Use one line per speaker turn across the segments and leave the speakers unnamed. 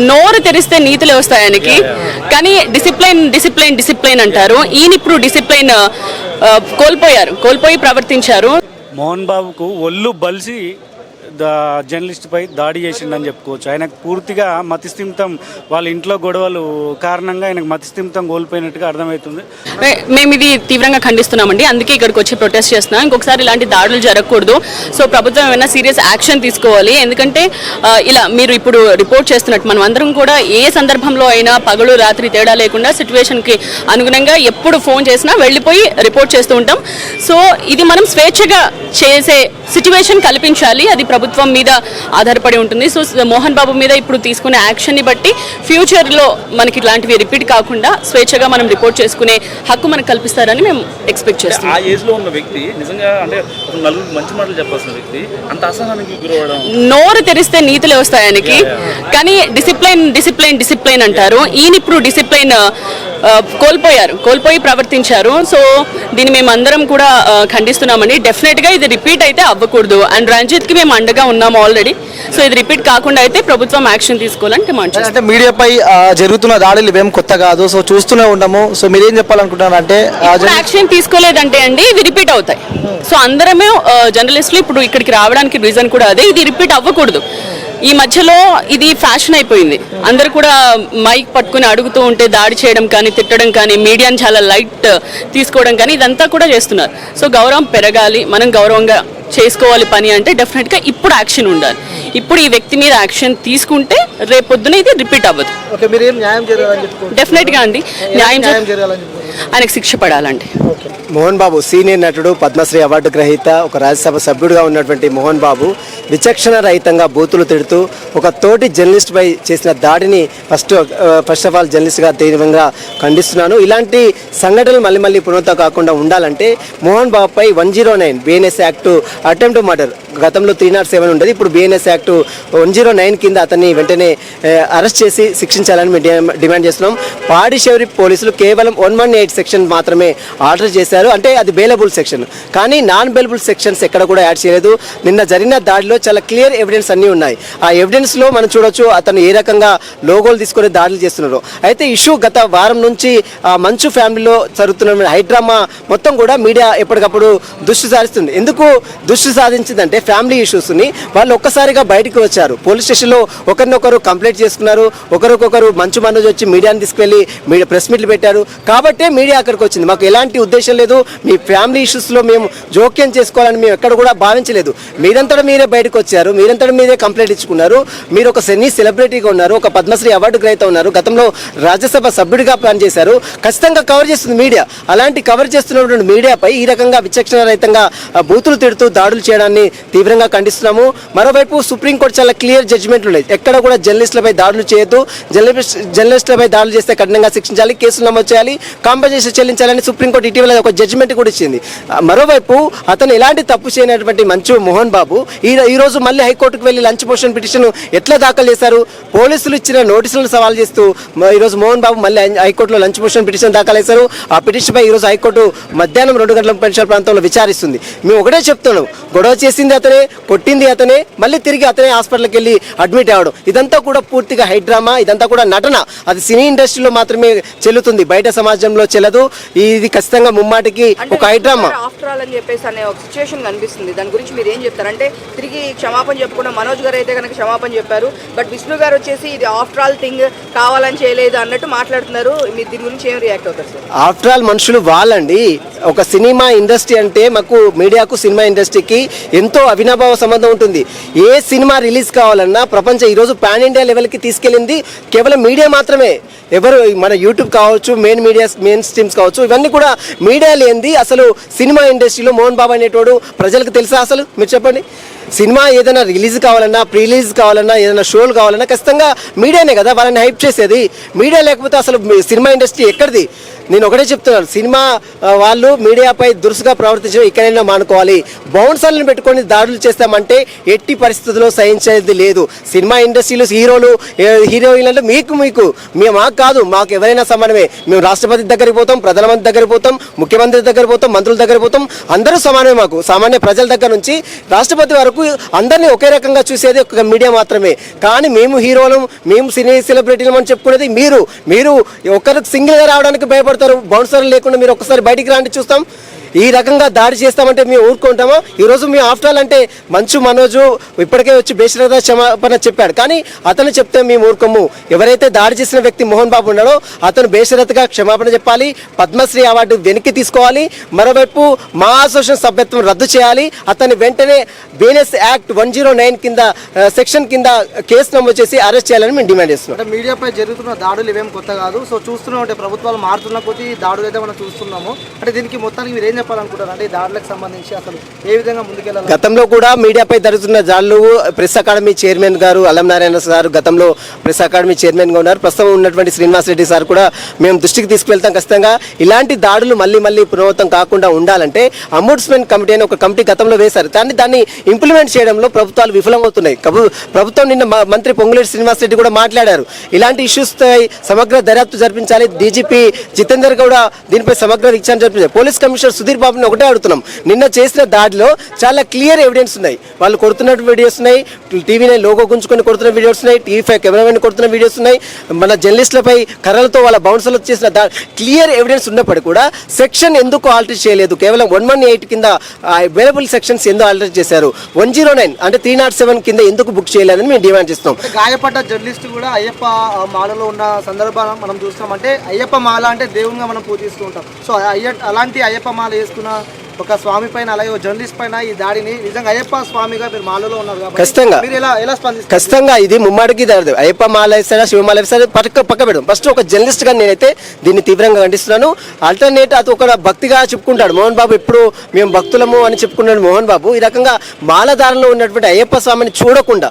నోరు తెరిస్తే నీతులు వస్తాయి ఆయనకి. కానీ డిసిప్లైన్ అంటారు. ఈయన ఇప్పుడు డిసిప్లైన్ కోల్పోయి ప్రవర్తించారు.
మోహన్ బాబుకు ఒళ్ళు బలిసి జర్నలిస్ట్ పై దాడి చేసిండని చెప్పుకోవచ్చు. ఆయనకు పూర్తిగా మతిస్థిమితం, వాళ్ళ ఇంట్లో గొడవలు కారణంగా ఆయనకు మతిస్థిమితం కోల్పోయినట్టుగా అర్థమవుతుంది.
మేము ఇది తీవ్రంగా ఖండిస్తున్నామండి. అందుకే ఇక్కడికి వచ్చి ప్రొటెస్ట్ చేస్తున్నాం. ఇంకొకసారి ఇలాంటి దాడులు జరగకూడదు. సో ప్రభుత్వం ఏమైనా సీరియస్ యాక్షన్ తీసుకోవాలి. ఎందుకంటే ఇలా మీరు ఇప్పుడు రిపోర్ట్ చేస్తున్నట్టు మనం అందరం కూడా ఏ సందర్భంలో అయినా పగలు రాత్రి తేడా లేకుండా సిచ్యువేషన్కి అనుగుణంగా ఎప్పుడు ఫోన్ చేసినా వెళ్ళిపోయి రిపోర్ట్ చేస్తూ ఉంటాం. సో ఇది మనం స్వేచ్ఛగా చేసే సిచ్యువేషన్ కల్పించాలి. అది ప్రభుత్వం మీద ఆధారపడి ఉంటుంది. సో మోహన్ బాబు మీద ఇప్పుడు తీసుకునే యాక్షన్ని బట్టి ఫ్యూచర్లో మనకి ఇట్లాంటివి రిపీట్ కాకుండా స్వేచ్ఛగా మనం రిపోర్ట్ చేసుకునే హక్కు మనకు కల్పిస్తారని మేము ఎక్స్పెక్ట్ చేస్తాం.
ఆ ఏజ్ లో ఉన్న వ్యక్తి నిజంగా అంటే నలుగురు మంచి మాటలు చెప్పాల్సిన వ్యక్తి అంత అసహనానికి గురవడం,
నోరు తెరిస్తే నీతులు వస్తాయి ఆయనకి. కానీ డిసిప్లైన్ అంటారు. ఈయన ఇప్పుడు డిసిప్లైన్ కోల్పోయి ప్రవర్తించారు. సో దీన్ని మేము అందరం కూడా ఖండిస్తున్నామండి. డెఫినెట్గా ఇది రిపీట్ అయితే అవ్వకూడదు. అండ్ రంజిత్కి మేము అండగా ఉన్నాము ఆల్రెడీ. సో ఇది రిపీట్ కాకుండా అయితే ప్రభుత్వం యాక్షన్ తీసుకోవాలని డిమాండ్ చేస్తాం.
అంటే మీడియాపై జరుగుతున్న దాడులు ఇవేం కొత్త కాదు. సో చూస్తూనే ఉంటాము. సో మీరేం చెప్పాలనుకుంటున్నారు అంటే
యాక్షన్ తీసుకోలేదంటే అండి ఇవి రిపీట్ అవుతాయి. సో అందరమే జర్నలిస్టులు ఇప్పుడు ఇక్కడికి రావడానికి రీజన్ కూడా అదే. ఇది రిపీట్ అవ్వకూడదు. ఈ మధ్యలో ఇది ఫ్యాషన్ అయిపోయింది. అందరు కూడా మైక్ పట్టుకుని అడుగుతూ ఉంటే దాడి చేయడం కానీ, తిట్టడం కానీ, మీడియాని చాలా లైట్ తీసుకోవడం కానీ ఇదంతా కూడా చేస్తున్నారు. సో గౌరవం పెరగాలి, మనం గౌరవంగా చేసుకోవాలి పని అంటే డెఫినెట్గా ఇప్పుడు యాక్షన్ ఉండాలి. ఇప్పుడు ఈ వ్యక్తి మీద యాక్షన్ తీసుకుంటే రేపొద్దున ఇది రిపీట్ అవ్వదు. డెఫినెట్గా అండి న్యాయం ఆయనకు శిక్ష పడాలండి.
మోహన్ బాబు సీనియర్ నటుడు, పద్మశ్రీ అవార్డు గ్రహీత, ఒక రాజ్యసభ సభ్యుడిగా ఉన్నటువంటి మోహన్ బాబు విచక్షణ రహితంగా బూతులు తిడుతూ ఒక తోటి జర్నలిస్ట్ పై చేసిన దాడిని ఫస్ట్ ఆఫ్ ఆల్ జర్నలిస్ట్గా తీవ్రంగా ఖండిస్తున్నాను. ఇలాంటి సంఘటనలు మళ్ళీ పునరుద్ధరణ కాకుండా ఉండాలంటే మోహన్ బాబుపై 109 బిఎన్ఎస్ యాక్టు అటెంప్ట్ మర్డర్, గతంలో 307 ఉండేది, ఇప్పుడు బిఎన్ఎస్ యాక్టు 109 కింద అతన్ని వెంటనే అరెస్ట్ చేసి శిక్షించాలని మేము డిమాండ్ చేస్తున్నాం. పాడిశౌరి పోలీసులు కేవలం 118 సెక్షన్ మాత్రమే ఆర్డర్ చేశారు. అంటే అది బెయిలబుల్ సెక్షన్, కానీ నాన్ బెయిలబుల్ సెక్షన్స్ ఎక్కడ కూడా యాడ్ చేయలేదు. నిన్న జరిగిన దాడిలో చాలా క్లియర్ ఎవిడెన్స్ అన్నీ ఉన్నాయి. ఆ ఎవిడెన్స్లో మనం చూడొచ్చు అతను ఏ రకంగా లోగోలు తీసుకొని దాడులు చేస్తున్నారు. అయితే ఇష్యూ గత వారం నుంచి మంచు ఫ్యామిలీలో జరుగుతున్న హైడ్రామా మొత్తం కూడా మీడియా ఎప్పటికప్పుడు దృష్టి సారిస్తుంది. ఎందుకు దృష్టి సాధించిందంటే ఫ్యామిలీ ఇష్యూస్ని వాళ్ళు ఒక్కసారిగా బయటకు వచ్చారు. పోలీస్ స్టేషన్లో ఒకరినొకరు కంప్లైంట్ చేసుకున్నారు. ఒకరికొకరు మంచు మనోజ్ వచ్చి మీడియాని తీసుకెళ్లి ప్రెస్ మీట్లు పెట్టారు. కాబట్టే మీడియా అక్కడికి వచ్చింది. మాకు ఎలాంటి ఉద్దేశం లేదు, మీ ఫ్యామిలీ ఇష్యూస్లో మేము జోక్యం చేసుకోవాలని మేము ఎక్కడ కూడా భావించలేదు. మీరంతటా మీరే బయటకు వచ్చారు, మీరంతటా మీరే కంప్లైంట్ ఇచ్చుకున్నారు. మీరు ఒక సెలబ్రిటీగా ఉన్నారు, ఒక పద్మశ్రీ అవార్డు గ్రహీత ఉన్నారు, గతంలో రాజ్యసభ సభ్యుడిగా పనిచేశారు. ఖచ్చితంగా కవర్ చేస్తుంది మీడియా. అలాంటి కవర్ చేస్తున్నటువంటి మీడియాపై ఈ రకంగా విచక్షణ రహితంగా బూతులు తిడుతూ దాడులు చేయడాన్ని తీవ్రంగా ఖండిస్తున్నాము. మరోవైపు సుప్రీంకోర్టు చాలా క్లియర్ జడ్జిమెంట్లు ఉన్నాయి. ఎక్కడ కూడా జర్నలిస్టులపై దాడులు చేయొద్దు, జర్నలిస్టులపై దాడులు చేస్తే కఠినంగా శిక్షించాలి, కేసులు నమోదు చేయాలి, కాంపెన్సేషన్ చెల్లించాలని సుప్రీంకోర్టు ఇటీవల ఒక జడ్జిమెంట్ కూడా ఇచ్చింది. మరోవైపు అతను ఎలాంటి తప్పు చేయనటువంటి మంచు మోహన్ బాబు ఈ రోజు మళ్ళీ హైకోర్టుకు వెళ్ళి లంచ్ మోషన్ పిటిషన్ ఎట్లా దాఖలు చేశారు? పోలీసులు ఇచ్చిన నోటీసులను సవాల్ చేస్తూ ఈరోజు మోహన్ బాబు మళ్ళీ హైకోర్టులో లంచ్ మోషన్ పిటిషన్ దాఖలు చేశారు. ఆ పిటిషన్పై ఈరోజు హైకోర్టు మధ్యాహ్నం 2 గంటల పరిసర ప్రాంతంలో విచారిస్తుంది. మేము ఒకటే చెప్తున్నాం, గొడవ చేసింది అతనే, కొట్టింది అతనే, మళ్ళీ తిరిగి అతనే హాస్పిటల్కి వెళ్ళి అడ్మిట్ అవ్వడం ఇదంతా కూడా పూర్తిగా హైడ్రామా, ఇదంతా కూడా నటన. అది సినీ ఇండస్ట్రీలో మాత్రమే చెల్లుతుంది, బయట సమాజంలో చెల్లదు. ఇది ఖచ్చితంగా ముమ్మాటికి ఒక హైడ్రామా.
ఆఫ్టర్ ఆల్ అని చెప్పేసి అనే ఒక సిచ్యువేషన్ కనిపిస్తుంది. దాని గురించి మీరు ఏం చెప్తారంటే తిరిగి క్షమాపణ చెప్పుకున్న మనోజ్ గారు అయితే కనుక క్షమాపణ చెప్పారు. బట్ విష్ణు గారు వచ్చేసి ఇది ఆఫ్టర్ ఆల్ థింగ్ కావాలని చేయలేదు అన్నట్టు మాట్లాడుతున్నారు. మీరు దీని గురించి ఏం రియాక్ట్ అవుతారు సార్?
ఆఫ్టర్ ఆల్ మనుషులు వాళ్ళండి. ఒక సినిమా ఇండస్ట్రీ అంటే మాకు మీడియాకు సినిమా ఇండస్ట్రీకి ఎంతో అవినాభావ సంబంధం ఉంటుంది. ఏ సినిమా రిలీజ్ కావాలన్నా ప్రపంచం ఈరోజు పాన్ ఇండియా లెవెల్కి తీసుకెళ్ళింది కేవలం మీడియా మాత్రమే. ఎవరు మన యూట్యూబ్ కావచ్చు, మెయిన్ స్ట్రీమ్స్ కావచ్చు, ఇవన్నీ కూడా మీడియా లేనిది అసలు సినిమా ఇండస్ట్రీలో మోహన్ బాబు అనేటోడు ప్రజలకు తెలుసా? అసలు మీరు చెప్పండి. సినిమా ఏదైనా రిలీజ్ కావాలన్నా, ప్రీ రిలీజ్ కావాలన్నా, ఏదైనా షోలు కావాలన్నా ఖచ్చితంగా మీడియానే కదా వాళ్ళని హైప్ చేసేది. మీడియా లేకపోతే అసలు సినిమా ఇండస్ట్రీ ఎక్కడిది? నేను ఒకటే చెప్తున్నాను, సినిమా వాళ్ళు మీడియాపై దురుసుగా ప్రవర్తించడం ఇక్కడైనా మానుకోవాలి. బౌన్సర్లను పెట్టుకొని దాడులు చేస్తామంటే ఎట్టి పరిస్థితుల్లో సహించేది లేదు. సినిమా ఇండస్ట్రీలో హీరోలు హీరోయిన్లు మీకు మాకు కాదు, మాకు ఎవరైనా సమానమే. మేము రాష్ట్రపతి దగ్గరికి పోతాం, ప్రధానమంత్రి దగ్గరికి పోతాం, ముఖ్యమంత్రి దగ్గర పోతాం, మంత్రుల దగ్గర పోతాం, అందరూ సమానమే. మాకు సామాన్య ప్రజల దగ్గర నుంచి రాష్ట్రపతి వరకు మరోవైపు అందరినీ ఒకే రకంగా చూసేది ఒక మీడియా మాత్రమే. కానీ మేము హీరోలు, మేము సినీ సెలబ్రిటీలు అని చెప్పుకునేది మీరు ఒకరు సింగిల్గా రావడానికి భయపడతారు. బౌన్సర్లు లేకుండా మీరు ఒక్కసారి బయటికి రాండి చూస్తాం. ఈ రకంగా దాడి చేస్తామంటే మేము ఊరుకుంటామా? ఈరోజు మేము ఆఫ్టర్ ఆల్ అంటే మంచు మనోజు ఇప్పటికే వచ్చి బేషరత క్షమాపణ చెప్పాడు, కానీ అతను చెప్తే మేము ఊరుకోము. ఎవరైతే దాడి చేసిన వ్యక్తి మోహన్ బాబు ఉన్నాడో అతను బేషరతగా క్షమాపణ చెప్పాలి, పద్మశ్రీ అవార్డు వెనక్కి తీసుకోవాలి. మరోవైపు మా అసోసియేషన్ సభ్యత్వం రద్దు చేయాలి. అతన్ని వెంటనే బీఎన్ఎస్ యాక్ట్ 109 కింద సెక్షన్ కింద కేసు నమోదు చేసి అరెస్ట్ చేయాలని మేము డిమాండ్ చేస్తున్నాం.
అంటే మీడియాపై జరుగుతున్న దాడులు ఇవేం కొత్త కాదు. సో చూస్తున్నాం అంటే ప్రభుత్వాలు మారుతున్న కొద్దీ దాడులు అయితే మనం చూస్తున్నాము. అంటే దీనికి మొత్తానికి మీరు ఏం చెప్పాలనుకుంటారు? అంటే ఈ దాడులకు సంబంధించి అసలు ఏ విధంగా ముందుకెళ్ళాలి?
గతంలో కూడా మీడియాపై జరుగుతున్న దాడులు ప్రెస్ అకాడమీ చైర్మన్ గారు అల్లం నారాయణ సార్ గతంలో ప్రెస్ అకాడమీ చైర్మన్గా ఉన్నారు. ప్రస్తుతం ఉన్నటువంటి శ్రీనివాస్ రెడ్డి సార్ కూడా మేము దృష్టికి తీసుకువెళ్తాం. ఖచ్చితంగా ఇలాంటి దాడులు మళ్ళీ పునరావృతం కాకుండా ఉండాలంటే అంబుడ్స్మెన్ కమిటీ అని ఒక కమిటీ గతంలో వేశారు. దాన్ని ఇంప్లిమెంట్ చేయడంలో ప్రభుత్వాలు విఫలమవుతున్నాయి. ప్రభుత్వం నిన్న మంత్రి పొంగులేటి శ్రీనివాస్ రెడ్డి కూడా మాట్లాడారు. ఇలాంటి ఇష్యూస్ సమగ్ర దర్యాప్తు జరిపించాలి. డీజీపీ జితేందర్ కూడా దీనిపై సమగ్ర విచారణ జరిపించారు. పోలీస్ కమిషనర్ సుధీర్ బాబుని ఒకటే అడుగుతున్నాం, నిన్న చేసిన దాడిలో చాలా క్లియర్ ఎవిడెన్స్ ఉన్నాయి. వాళ్ళు కొడుతున్న వీడియోస్ ఉన్నాయి, టీవీని లోగో గుంజుకొని కొడుతున్న వీడియోస్ ఉన్నాయి, టీవీ కెమెరామెన్ కొడుతున్న వీడియోస్ ఉన్నాయి, మన జర్నలిస్టులపై కర్రలతో వాళ్ళ బౌన్సర్లు చేసిన క్లియర్ ఎవిడెన్స్ ఉన్నప్పటికీ కూడా సెక్షన్ ఎందుకు ఆల్టర్ చేయలేదు? కేవలం 118 కింద అవైలబుల్ సెక్షన్స్ ఎందుకు ఆల్టర్ చేశారు? 109 అంటే 307 కింద ఎందుకు బుక్ చేయలేదని మేము డిమాండ్ చేస్తాం.
గాయపడ్డ జర్నలిస్ట్ కూడా అయ్యప్ప మాలలో ఉన్న సందర్భాలను మనం చూస్తాం. అంటే అయ్యప్ప మాల అంటే దేవునిగా మనం పూజిస్తూ ఉంటాం. సో అలాంటి అయ్యప్ప మాల వేసుకున్న ఒక స్వామి పైన అలాగే ఒక జర్నలిస్ట్ పైన ఈ దాడిని నిజంగా అయ్యప్ప స్వామిగా మీరు మాలలో ఉన్నారు కాబట్టి
ఖచ్చితంగా
మీరు ఎలా స్పందిస్తారు?
ఖచ్చితంగా ఇది ముమ్మాడికి దాడి. అయ్యప్ప మాల వేస్తారా, శివమాల వేస్తారా పక్క పెడదాం. ఫస్ట్ ఒక జర్నలిస్ట్ గా నేనైతే దీన్ని తీవ్రంగా ఖండిస్తున్నాను. ఆల్టర్నేట్ అది ఒక భక్తిగా చెప్పుకుంటాడు మోహన్ బాబు, ఎప్పుడు మేము భక్తులము అని చెప్పుకున్నాడు మోహన్ బాబు. ఈ రకంగా మాలధారంలో ఉన్నటువంటి అయ్యప్ప స్వామిని చూడకుండా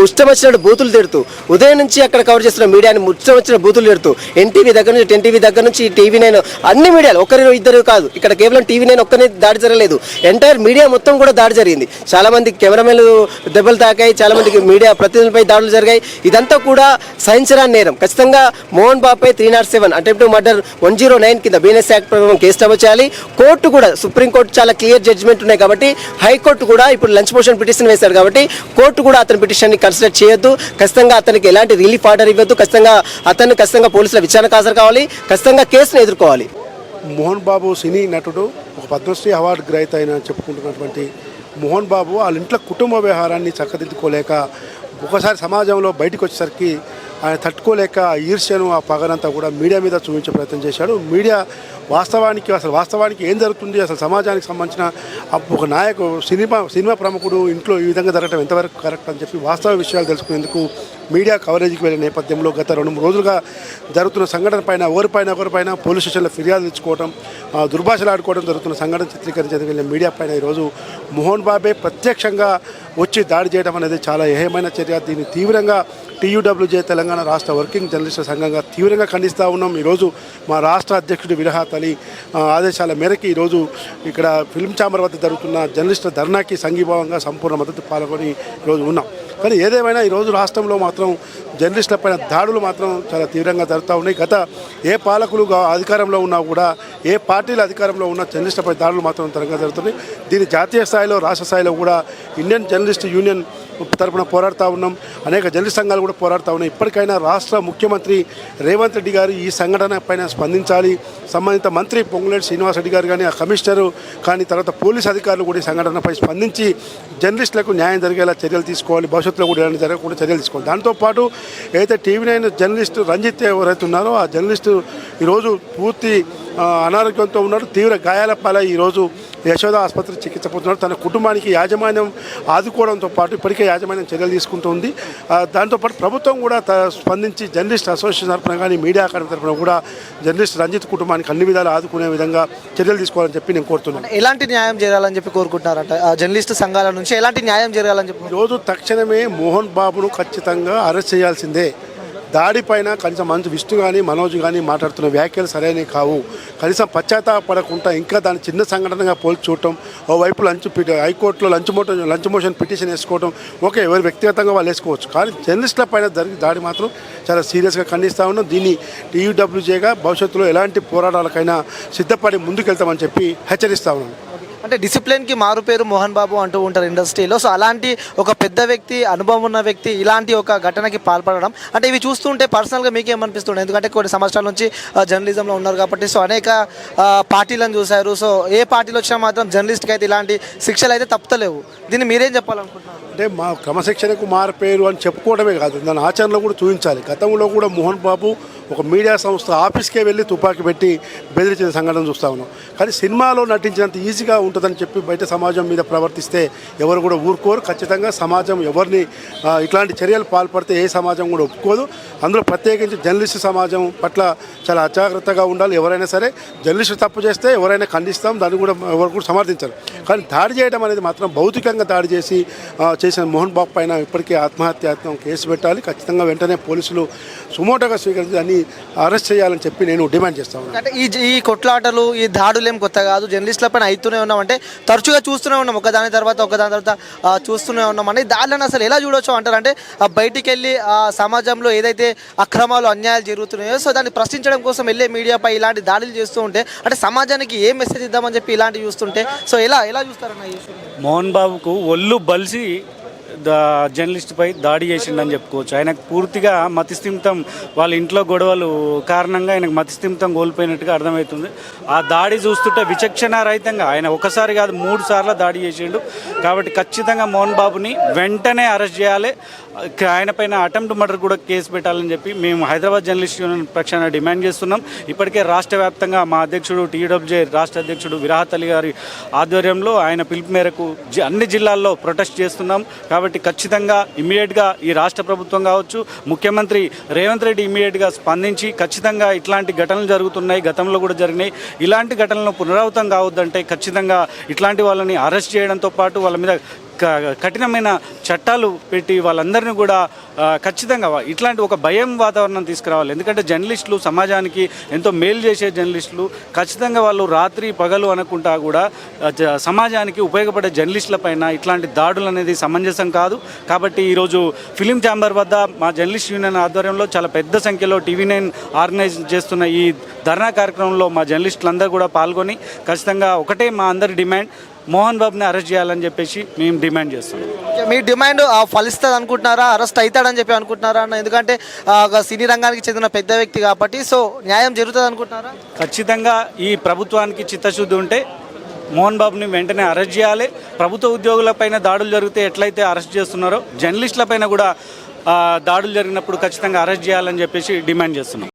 ఇష్టం వచ్చినట్టు బూతులు తిడుతూ ఉదయం నుంచి అక్కడ కవర్ చేస్తున్న మీడియాని ఇష్టం వచ్చిన బూతులు తిడుతూ ఎన్టీవీ దగ్గర నుంచి 10 టీవీ దగ్గర నుంచి TV9 అన్ని మీడియాలు ఒకరు ఇద్దరు కాదు, ఇక్కడ కేవలం TV9 ఒక్కనే దాడి జరగలేదు, ఎంటైర్ మీడియా మొత్తం కూడా దాడి జరిగింది. చాలా మంది కెమెరామెన్లు దెబ్బలు తాకాయి, చాలా మందికి మీడియా ప్రతినిధులపై దాడులు జరిగాయి. ఇదంతా కూడా సహించరాని నేరం. ఖచ్చితంగా మోహన్ బాబుపై 307 అటెంప్ట్ మర్డర్ 109 కింద బీఎన్ఎస్ యాక్ట్ ప్రకారం కేసు నమోదు చేయాలి. కోర్టు కూడా సుప్రీంకోర్టు చాలా క్లియర్ జడ్జిమెంట్ ఉన్నాయి కాబట్టి హైకోర్టు కూడా ఇప్పుడు లంచ్ మోషన్ పిటిషన్ వేశారు కాబట్టి కోర్టు కూడా అతని పిటిషన్ కన్సిడర్ చేయొద్దు. ఖచ్చితంగా అతనికి ఎలాంటి రిలీఫ్ ఆర్డర్ ఇవ్వద్దు. ఖచ్చితంగా పోలీసుల విచారణకు హాజరు కావాలి. ఖచ్చితంగా కేసును ఎదుర్కోవాలి.
మోహన్ బాబు సినీ నటుడు, ఒక పద్మశ్రీ అవార్డు గ్రహీత అయిన చెప్పుకుంటున్నటువంటి మోహన్ బాబు వాళ్ళ ఇంట్లో కుటుంబ వ్యవహారాన్ని చక్కదిద్దుకోలేక ఒకసారి సమాజంలో బయటకు వచ్చేసరికి ఆయన తట్టుకోలేక ఆ ఈర్ష్యను, ఆ పగనంతా కూడా మీడియా మీద చూపించే ప్రయత్నం చేశాడు. మీడియా వాస్తవానికి ఏం జరుగుతుంది, అసలు సమాజానికి సంబంధించిన ఒక సినిమా ప్రముఖుడు ఇంట్లో ఈ విధంగా జరగడం ఎంతవరకు కరెక్ట్ అని చెప్పి వాస్తవ విషయాలు తెలుసుకునేందుకు మీడియా కవరేజ్కి వెళ్ళిన నేపథ్యంలో గత 2-3 రోజులుగా జరుగుతున్న సంఘటన పైన ఒకరిపైన పోలీస్ స్టేషన్లో ఫిర్యాదు ఇచ్చుకోవడం, దుర్భాషలు ఆడుకోవడం జరుగుతున్న సంఘటన చిత్రీకరించేందుకు వెళ్ళిన మీడియా పైన ఈరోజు మోహన్ బాబే ప్రత్యక్షంగా వచ్చి దాడి చేయడం అనేది చాలా ఏహమైన చర్య. దీన్ని తీవ్రంగా TUWJ తెలంగాణ రాష్ట్ర వర్కింగ్ జర్నలిస్టుల సంఘంగా తీవ్రంగా ఖండిస్తూ ఉన్నాం. ఈరోజు మా రాష్ట్ర అధ్యక్షుడు విరహాత్ అలీ ఆదేశాల మేరకు ఈరోజు ఇక్కడ ఫిల్మ్ ఛాంబర్ వద్ద జరుగుతున్న జర్నలిస్టుల ధర్నాకి సంఘీభావంగా సంపూర్ణ మద్దతు పాల్గొని ఈరోజు ఉన్నాం. కానీ ఏదేమైనా ఈరోజు రాష్ట్రంలో మాత్రం జర్నలిస్టులపైన దాడులు మాత్రం చాలా తీవ్రంగా జరుగుతూ ఉన్నాయి. గత ఏ పాలకులు అధికారంలో ఉన్నా కూడా, ఏ పార్టీలు అధికారంలో ఉన్న జర్నలిస్టులపై దాడులు మాత్రం తరంగా జరుగుతున్నాయి. దీని జాతీయ స్థాయిలో, రాష్ట్ర స్థాయిలో కూడా ఇండియన్ జర్నలిస్ట్ యూనియన్ తరపున పోరాడుతూ ఉన్నాం. అనేక జర్నలిస్ట్ సంఘాలు కూడా పోరాడుతూ ఉన్నాయి. ఇప్పటికైనా రాష్ట్ర ముఖ్యమంత్రి రేవంత్ రెడ్డి గారు ఈ సంఘటన పైన స్పందించాలి. సంబంధిత మంత్రి పొంగులేటి శ్రీనివాస్ రెడ్డి గారు కానీ, ఆ కమిషనరు కానీ, తర్వాత పోలీస్ అధికారులు కూడా ఈ సంఘటనపై స్పందించి జర్నలిస్టులకు న్యాయం జరిగేలా చర్యలు తీసుకోవాలి. భవిష్యత్తులో కూడా ఇలాంటి జరగకుండా చర్యలు తీసుకోవాలి. దాంతోపాటు ఏదైతే TV9 జర్నలిస్టు రంజిత్ ఎవరైతే ఉన్నారో ఆ జర్నలిస్టు ఈరోజు పూర్తి అనారోగ్యంతో ఉన్నాడు. తీవ్ర గాయాల పాలై ఈరోజు యశోద ఆసుపత్రి చికిత్స పొందుతున్నాడు. తన కుటుంబానికి యాజమాన్యం ఆదుకోవడంతో పాటు ఇప్పటికే యాజమాన్యం చర్యలు తీసుకుంటుంది. దాంతోపాటు ప్రభుత్వం కూడా స్పందించి జర్నలిస్ట్ అసోసియేషన్ తరఫున కానీ, మీడియా అకాడమీ తరఫున కూడా జర్నలిస్ట్ రంజిత్ కుటుంబానికి అన్ని విధాలు ఆదుకునే విధంగా చర్యలు తీసుకోవాలని చెప్పి నేను కోరుతున్నాను.
ఎలాంటి న్యాయం జరగాలని చెప్పి కోరుకుంటున్నారంట జర్నలిస్ట్ సంఘాల నుంచి? ఎలాంటి న్యాయం జరగాలని చెప్పి
ఈరోజు తక్షణమే మోహన్ బాబును ఖచ్చితంగా అరెస్ట్ చేయాల్సిందే. దాడిపైన కనీసం విష్ణు కానీ, మనోజ్ కానీ మాట్లాడుతున్న వ్యాఖ్యలు సరైనవి కావు. కనీసం పశ్చాత్తాపడకుండా ఇంకా దాన్ని చిన్న సంఘటనగా పోల్చి చూడటం, ఓవైపు హైకోర్టులో లంచ్ మోషన్ పిటిషన్ వేసుకోవడం, ఓకే ఎవరు వ్యక్తిగతంగా వాళ్ళు వేసుకోవచ్చు. కానీ జర్నలిస్టుల పైన జరిగిన దాడి మాత్రం చాలా సీరియస్గా ఖండిస్తూ ఉన్నాం. దీన్ని TUWJగా భవిష్యత్తులో ఎలాంటి పోరాటాలకైనా సిద్ధపడి ముందుకెళ్తామని చెప్పి హెచ్చరిస్తూ ఉన్నాం.
అంటే డిసిప్లిన్కి మారు పేరు మోహన్ బాబు అంటూ ఉంటారు ఇండస్ట్రీలో. సో అలాంటి ఒక పెద్ద వ్యక్తి, అనుభవం ఉన్న వ్యక్తి ఇలాంటి ఒక ఘటనకి పాల్పడడం అంటే ఇవి చూస్తుంటే పర్సనల్గా మీకు ఏమనిపిస్తుంది? ఎందుకంటే కొన్ని సంవత్సరాల నుంచి జర్నలిజంలో ఉన్నారు కాబట్టి సో అనేక పార్టీలను చూశారు. సో ఏ పార్టీలో వచ్చినా మాత్రం జర్నలిస్ట్కి అయితే ఇలాంటి శిక్షలు అయితే తప్పుతలేవు. దీన్ని మీరేం చెప్పాలనుకుంటున్నారు?
అంటే మా క్రమశిక్షణకు మారిపోయారు అని చెప్పుకోవడమే కాదు, దాని ఆచరణలో కూడా చూపించాలి. గతంలో కూడా మోహన్ బాబు ఒక మీడియా సంస్థ ఆఫీస్కే వెళ్ళి తుపాకీ పెట్టి బెదిరించిన సంఘటన చూస్తూ ఉన్నాం. కానీ సినిమాలో నటించినంత ఈజీగా ఉంటుందని చెప్పి బయట సమాజం మీద ప్రవర్తిస్తే ఎవరు కూడా ఊరుకోరు. ఖచ్చితంగా సమాజం ఎవరిని ఇట్లాంటి చర్యలు పాల్పడితే ఏ సమాజం కూడా ఒప్పుకోదు. అందులో ప్రత్యేకించి జర్నలిస్ట్ సమాజం పట్ల చాలా అజాగ్రత్తగా ఉండాలి. ఎవరైనా సరే జర్నలిస్టు తప్పు చేస్తే ఎవరైనా ఖండిస్తాం, దాన్ని కూడా ఎవరు కూడా సమర్థించరు. కానీ దాడి చేయడం అనేది మాత్రం భౌతికంగా దాడి చేసిన మోహన్ బాబు పైన ఇప్పటికే ఆత్మహత్యాత్మకం కేసు పెట్టాలి. ఖచ్చితంగా వెంటనే పోలీసులు సుమోటోగా స్వీకరించి దాన్ని అరెస్ట్ చేయాలని చెప్పి నేను డిమాండ్ చేస్తాను.
అంటే ఈ కొట్లాటలు, ఈ దాడులు ఏం కొత్త కాదు. జర్నలిస్టుల పైన అవుతూనే ఉన్నామంటే తరచుగా చూస్తూనే ఉన్నాం, ఒకదాని తర్వాత చూస్తూనే ఉన్నాం. అంటే దాడులను అసలు ఎలా చూడొచ్చు అంటారు? అంటే బయటికి వెళ్ళి సమాజంలో ఏదైతే అక్రమాలు, అన్యాయాలు జరుగుతున్నాయో సో దాన్ని ప్రశ్నించడం కోసం వెళ్ళే మీడియాపై ఇలాంటి దాడులు చేస్తూ ఉంటే అంటే సమాజానికి ఏ మెసేజ్ ఇద్దామని చెప్పి ఇలాంటివి చూస్తుంటే సో ఎలా చూస్తారన్న ఈ విషయం?
మోహన్ బాబుకు ఒళ్ళు బలిసి జర్నలిస్ట్పై దాడి చేసిండని చెప్పుకోవచ్చు. ఆయనకు పూర్తిగా మతిస్థిమితం, వాళ్ళ ఇంట్లో గొడవలు కారణంగా ఆయనకు మతిస్థిమితం కోల్పోయినట్టుగా అర్థమవుతుంది. ఆ దాడి చూస్తుంటే విచక్షణారహితంగా ఆయన ఒకసారి కాదు 3 సార్లు దాడి చేసిండు. కాబట్టి ఖచ్చితంగా మోహన్ బాబుని వెంటనే అరెస్ట్ చేయాలి. ఆయన పైన అటెంప్ట్ మర్డర్ కూడా కేసు పెట్టాలని చెప్పి మేము హైదరాబాద్ జర్నలిస్ట్ యూనియన్ పక్షాన డిమాండ్ చేస్తున్నాం. ఇప్పటికే రాష్ట్ర వ్యాప్తంగా మా అధ్యక్షుడు టీడబ్ల్యూజే రాష్ట్ర అధ్యక్షుడు విరాహత్ అలీ గారి ఆధ్వర్యంలో ఆయన పిలుపు మేరకు అన్ని జిల్లాల్లో ప్రొటెస్ట్ చేస్తున్నాం. కాబట్టి ఖచ్చితంగా ఇమ్మీడియట్గా ఈ రాష్ట్ర ప్రభుత్వం కావచ్చు, ముఖ్యమంత్రి రేవంత్ రెడ్డి ఇమ్మీడియట్గా స్పందించి ఖచ్చితంగా ఇట్లాంటి ఘటనలు జరుగుతున్నాయి, గతంలో కూడా జరిగినాయి, ఇలాంటి ఘటనలు పునరావృతం కావద్దంటే ఖచ్చితంగా ఇట్లాంటి వాళ్ళని అరెస్ట్ చేయడంతో పాటు వాళ్ళ మీద కఠినమైన చట్టాలు పెట్టి వాళ్ళందరినీ కూడా ఖచ్చితంగా ఇట్లాంటి ఒక భయం వాతావరణం తీసుకురావాలి. ఎందుకంటే జర్నలిస్టులు సమాజానికి ఎంతో మేలు చేసే జర్నలిస్టులు, ఖచ్చితంగా వాళ్ళు రాత్రి పగలు అనకుండా కూడా సమాజానికి ఉపయోగపడే జర్నలిస్టుల పైన ఇట్లాంటి దాడులు అనేది సమంజసం కాదు. కాబట్టి ఈరోజు ఫిలిం ఛాంబర్ వద్ద మా జర్నలిస్ట్ యూనియన్ ఆధ్వర్యంలో చాలా పెద్ద సంఖ్యలో TV9 ఆర్గనైజ్ చేస్తున్న ఈ ధర్నా కార్యక్రమంలో మా జర్నలిస్టులందరూ కూడా పాల్గొని ఖచ్చితంగా ఒకటే మా అందరి డిమాండ్, మోహన్ బాబుని అరెస్ట్ చేయాలని చెప్పేసి మేము డిమాండ్ చేస్తున్నాం.
మీ డిమాండ్ ఫలిస్తుంది అనుకుంటున్నారా? అరెస్ట్ అవుతాడని చెప్పి అనుకుంటున్నారా అన్న? ఎందుకంటే సినీ రంగానికి చెందిన పెద్ద వ్యక్తి కాబట్టి సో న్యాయం జరుగుతుంది అనుకుంటున్నారా?
ఖచ్చితంగా ఈ ప్రభుత్వానికి చిత్తశుద్ధి ఉంటే మోహన్ బాబుని వెంటనే అరెస్ట్ చేయాలి. ప్రభుత్వ ఉద్యోగులపైన దాడులు జరిగితే ఎట్లయితే అరెస్ట్ చేస్తున్నారో జర్నలిస్టులపైన కూడా దాడులు జరిగినప్పుడు ఖచ్చితంగా అరెస్ట్ చేయాలని చెప్పేసి డిమాండ్ చేస్తున్నాం.